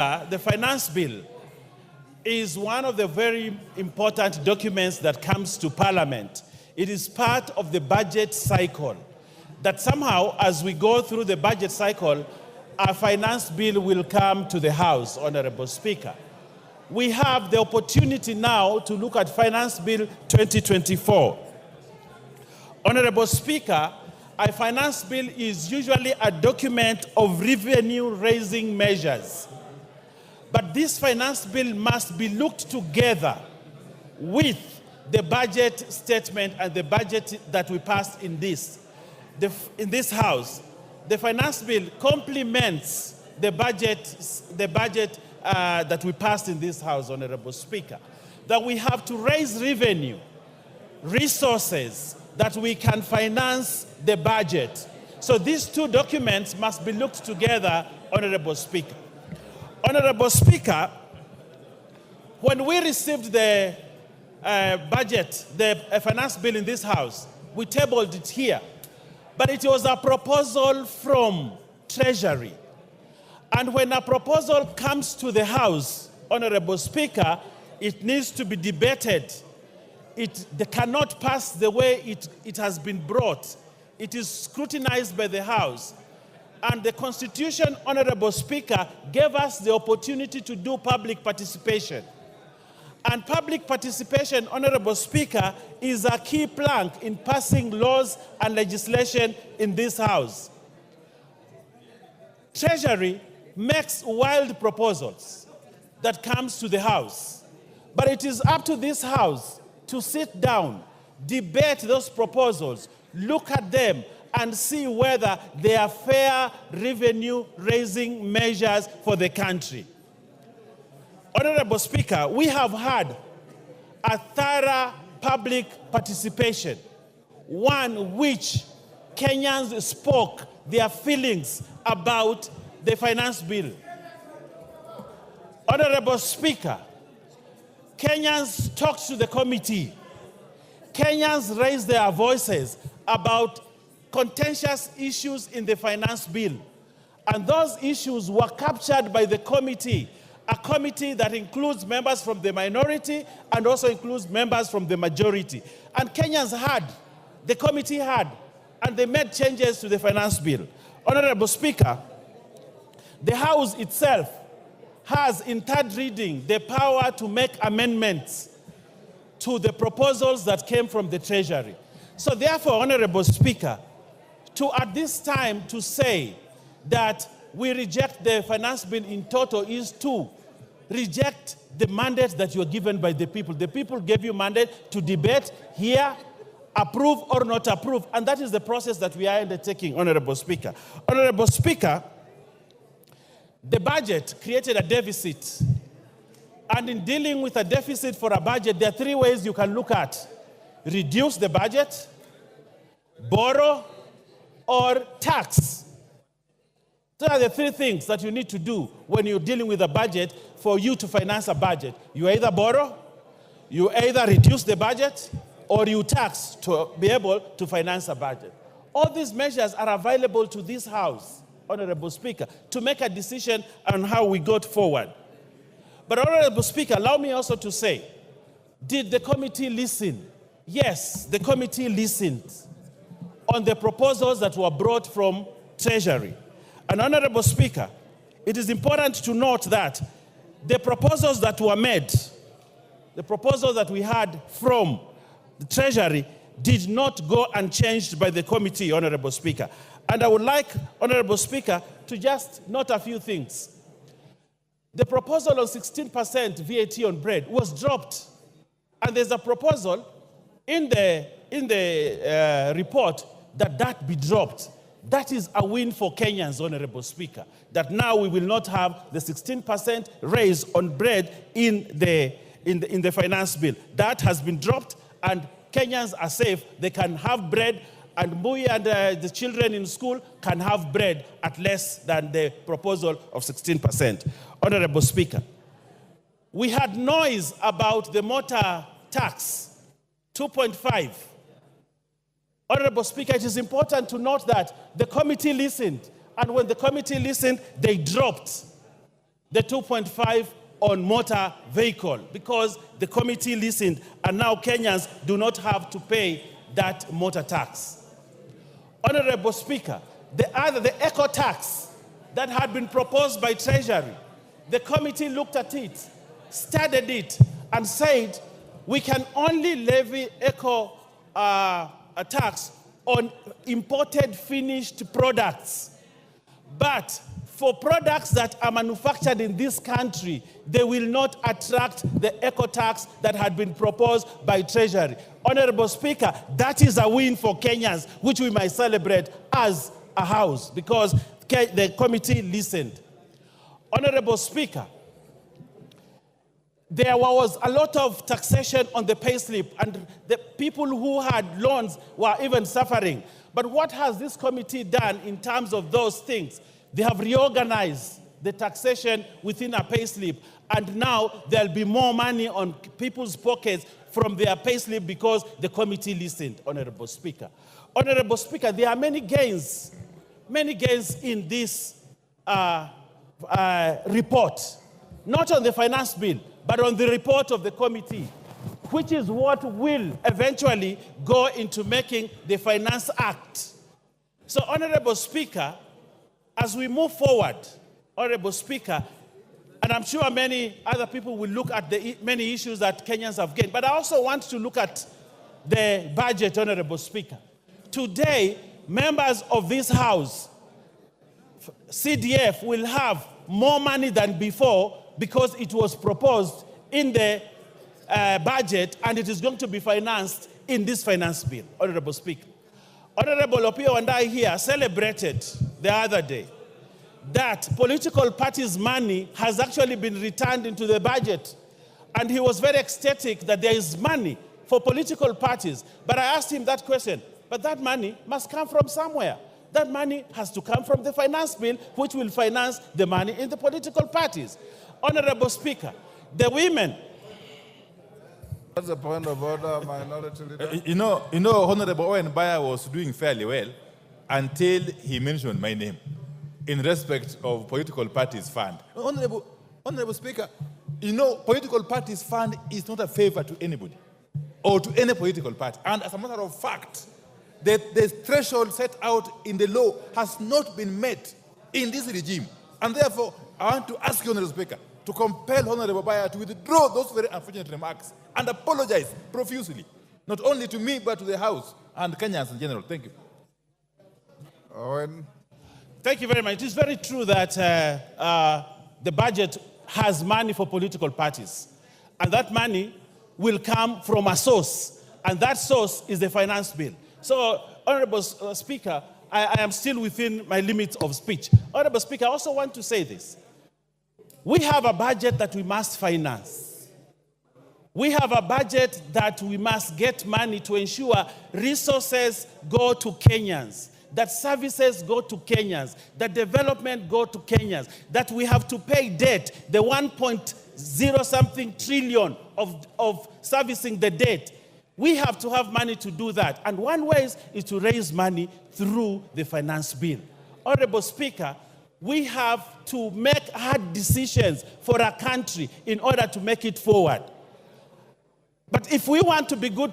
The finance bill is one of the very important documents that comes to Parliament. It is part of the budget cycle. That somehow, as we go through the budget cycle, a finance bill will come to the House, Honorable Speaker. We have the opportunity now to look at Finance Bill 2024. Honorable Speaker, a finance bill is usually a document of revenue-raising measures. But this finance bill must be looked together with the budget statement and the budget that we passed in this House. The finance bill complements the budget that we passed in this House, Honorable Speaker. That we have to raise revenue, resources, that we can finance the budget. So these two documents must be looked together, Honorable Speaker. Honorable Speaker, when we received the budget, the finance bill in this House, we tabled it here. But it was a proposal from Treasury. And when a proposal comes to the House, Honorable Speaker, it needs to be debated. They cannot pass the way it has been brought. It is scrutinized by the House. And the Constitution, Honorable Speaker, gave us the opportunity to do public participation. And public participation, Honorable Speaker, is a key plank in passing laws and legislation in this House. Treasury makes wild proposals that comes to the House. But it is up to this House to sit down, debate those proposals, look at them, and see whether they are fair revenue-raising measures for the country. Honorable Speaker, we have had a thorough public participation, one which Kenyans spoke their feelings about the finance bill. Honorable Speaker, Kenyans talked to the committee. Kenyans raised their voices about contentious issues in the finance bill. And those issues were captured by the committee, a committee that includes members from the minority and also includes members from the majority. And Kenyans had, the committee had, and they made changes to the finance bill. Honorable Speaker, the House itself has, in third reading, the power to make amendments to the proposals that came from the Treasury. So therefore, Honorable Speaker, at this time to say that we reject the finance bill in total is to reject the mandate that you are given by the people. The people gave you mandate to debate, hear, approve or not approve, and that is the process that we are undertaking, Honorable Speaker. Honorable Speaker, the budget created a deficit, and in dealing with a deficit for a budget, there are three ways you can look at: reduce the budget, borrow, or tax. Those are the three things that you need to do when you're dealing with a budget for you to finance a budget. You either borrow, you either reduce the budget, or you tax to be able to finance a budget. All these measures are available to this House, Honorable Speaker, to make a decision on how we go forward. But Honorable Speaker, allow me also to say, did the committee listen? Yes, the committee listened on the proposals that were brought from Treasury. And Honorable Speaker, it is important to note that the proposals that were made, the proposals that we had from the Treasury, did not go unchanged by the committee, Honorable Speaker. And I would like, Honorable Speaker, to just note a few things. The proposal on 16% VAT on bread was dropped. And there's a proposal in the report that be dropped. That is a win for Kenyans, Honorable Speaker, that now we will not have the 16% raise on bread in the finance bill. That has been dropped, and Kenyans are safe. They can have bread, and Mui and the children in school can have bread at less than the proposal of 16%. Honorable Speaker, we had noise about the motor tax, 2.5. Honorable Speaker, it is important to note that the committee listened, and when the committee listened, they dropped the 2.5 on motor vehicle, because the committee listened, and now Kenyans do not have to pay that motor tax. Honorable Speaker, the eco tax that had been proposed by Treasury, the committee looked at it, studied it, and said we can only levy eco tax on imported finished products. But for products that are manufactured in this country, they will not attract the eco tax that had been proposed by Treasury. Honorable Speaker, that is a win for Kenyans, which we might celebrate as a house, because the committee listened. Honorable Speaker, there was a lot of taxation on the payslip, and the people who had loans were even suffering. But what has this committee done in terms of those things? They have reorganized the taxation within a payslip, and now there'll be more money on people's pockets from their payslip because the committee listened, Honorable Speaker. Honorable Speaker, there are many gains in this report, not on the finance bill, but on the report of the committee, which is what will eventually go into making the Finance Act. So, Honorable Speaker, as we move forward, Honorable Speaker, and I'm sure many other people will look at the many issues that Kenyans have gained, but I also want to look at the budget, Honorable Speaker. Today, members of this House, CDF, will have more money than before because it was proposed in the budget and it is going to be financed in this finance bill, Honorable Speaker. Honorable Opio and I here celebrated the other day that political parties' money has actually been returned into the budget. And he was very ecstatic that there is money for political parties. But I asked him that question, but that money must come from somewhere. That money has to come from the finance bill, which will finance the money in the political parties. Honorable Speaker, the women... What's the point of order, Minority Leader? You know, Honorable Owen Baya was doing fairly well until he mentioned my name in respect of political parties fund. Honorable Speaker, you know, political parties fund is not a favor to anybody or to any political party. And as a matter of fact, the threshold set out in the law has not been met in this regime. And therefore, I want to ask you, Honorable Speaker, to compel Honorable Baya to withdraw those very unfortunate remarks and apologize profusely, not only to me, but to the House and Kenyans in general. Thank you. Owen. Thank you very much. It is very true that the budget has money for political parties. And that money will come from a source. And that source is the finance bill. So, Honorable Speaker, I am still within my limits of speech. Honorable Speaker, I also want to say this. We have a budget that we must finance. We have a budget that we must get money to ensure resources go to Kenyans, that services go to Kenyans, that development go to Kenyans, that we have to pay debt, the 1.0 something trillion of servicing the debt. We have to have money to do that. And one way is to raise money through the finance bill. Honorable Speaker, we have to make hard decisions for our country in order to make it forward. But if we want to be good